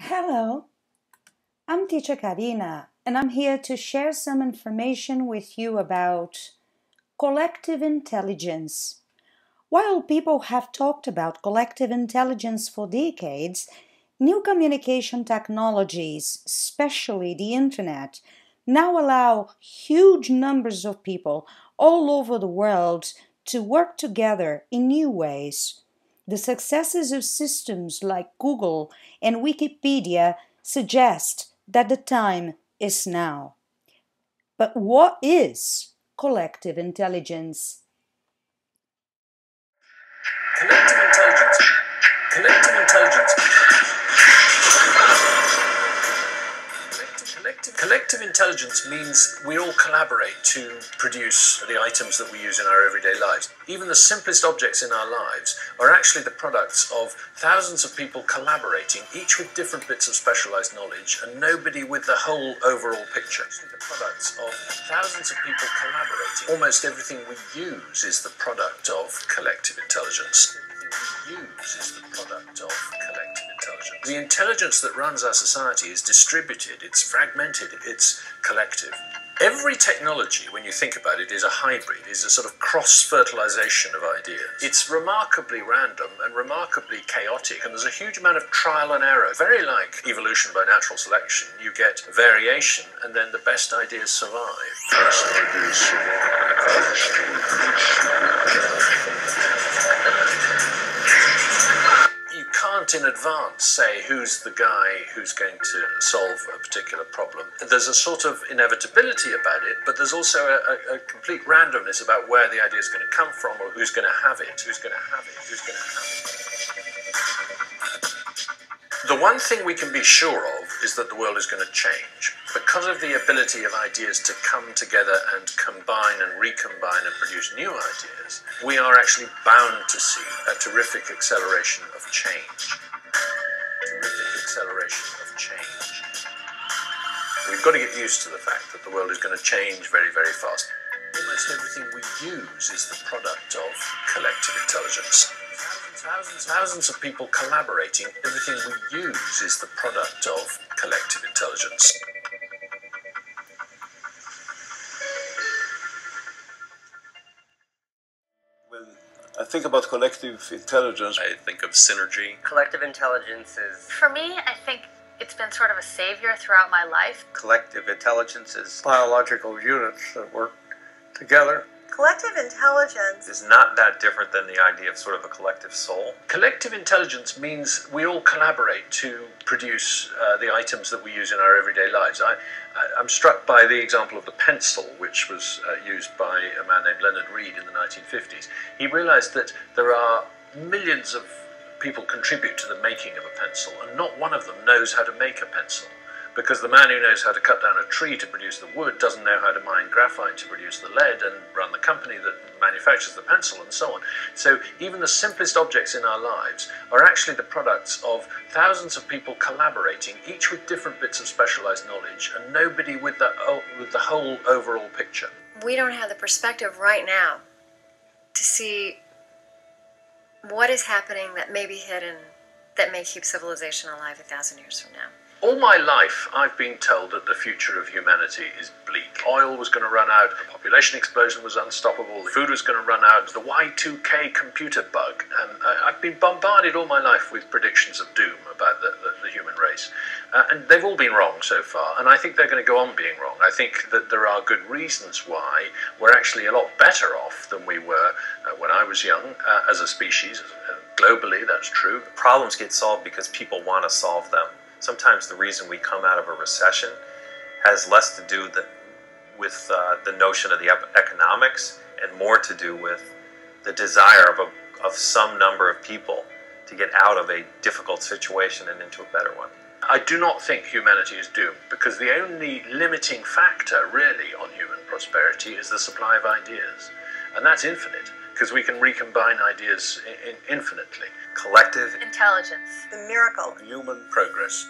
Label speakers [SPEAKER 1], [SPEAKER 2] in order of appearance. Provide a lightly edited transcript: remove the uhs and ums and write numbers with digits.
[SPEAKER 1] Hello, I'm teacher Karina, and I'm here to share some information with you about collective intelligence. While people have talked about collective intelligence for decades, new communication technologies, especially the internet, now allow huge numbers of people all over the world to work together in new ways. The successes of systems like Google and Wikipedia suggest that the time is now. But what is collective intelligence?
[SPEAKER 2] Collective intelligence. Collective intelligence. Collective intelligence means we all collaborate to produce the items that we use in our everyday lives. Even the simplest objects in our lives are actually the products of thousands of people collaborating, each with different bits of specialized knowledge, and nobody with the whole overall picture. The products of thousands of people collaborating. Almost everything we use is the product of collective intelligence. The intelligence that runs our society is distributed, it's fragmented, it's collective. Every technology, when you think about it, is a hybrid, is a sort of cross-fertilization of ideas. It's remarkably random and remarkably chaotic, and there's a huge amount of trial and error. Very like evolution by natural selection, you get variation, and then the best ideas survive. You can't in advance say who's the guy who's going to solve a particular problem. There's a sort of inevitability about it, but there's also a complete randomness about where the idea is going to come from, or who's going to have it, who's going to have it, who's going to have it. The one thing we can be sure of is that the world is going to change. Because of the ability of ideas to come together and combine and recombine and produce new ideas, we are actually bound to see a terrific acceleration of change. We've got to get used to the fact that the world is going to change very, very fast. Almost everything we use is the product of collective intelligence. Thousands of people collaborating. Everything we use is the product of collective intelligence.
[SPEAKER 3] When I think about collective intelligence,
[SPEAKER 2] I think of synergy.
[SPEAKER 4] Collective intelligence is...
[SPEAKER 5] For me, I think it's been sort of a savior throughout my life.
[SPEAKER 4] Collective intelligence is...
[SPEAKER 6] biological units that work together.
[SPEAKER 7] Collective intelligence
[SPEAKER 4] is not that different than the idea of sort of a collective soul.
[SPEAKER 2] Collective intelligence means we all collaborate to produce the items that we use in our everyday lives. I'm struck by the example of the pencil, which was used by a man named Leonard Read in the 1950s. He realized that there are millions of people contribute to the making of a pencil, and not one of them knows how to make a pencil. Because the man who knows how to cut down a tree to produce the wood doesn't know how to mine graphite to produce the lead and run the company that manufactures the pencil and so on. So even the simplest objects in our lives are actually the products of thousands of people collaborating, each with different bits of specialized knowledge, and nobody with the whole overall picture.
[SPEAKER 5] We don't have the perspective right now to see what is happening that may be hidden, that may keep civilization alive 1,000 years from now.
[SPEAKER 2] All my life, I've been told that the future of humanity is bleak. Oil was going to run out, the population explosion was unstoppable, the food was going to run out, the Y2K computer bug, and I've been bombarded all my life with predictions of doom about the human race. And they've all been wrong so far, and I think they're going to go on being wrong. I think that there are good reasons why we're actually a lot better off than we were when I was young as a species. Globally, that's true.
[SPEAKER 4] Problems get solved because people want to solve them. Sometimes the reason we come out of a recession has less to do with the notion of the economics and more to do with the desire of some number of people to get out of a difficult situation and into a better one.
[SPEAKER 2] I do not think humanity is doomed, because the only limiting factor really on human prosperity is the supply of ideas. And that's infinite, because we can recombine ideas infinitely.
[SPEAKER 4] Collective
[SPEAKER 5] intelligence.
[SPEAKER 7] the miracle.
[SPEAKER 3] human
[SPEAKER 2] Progress.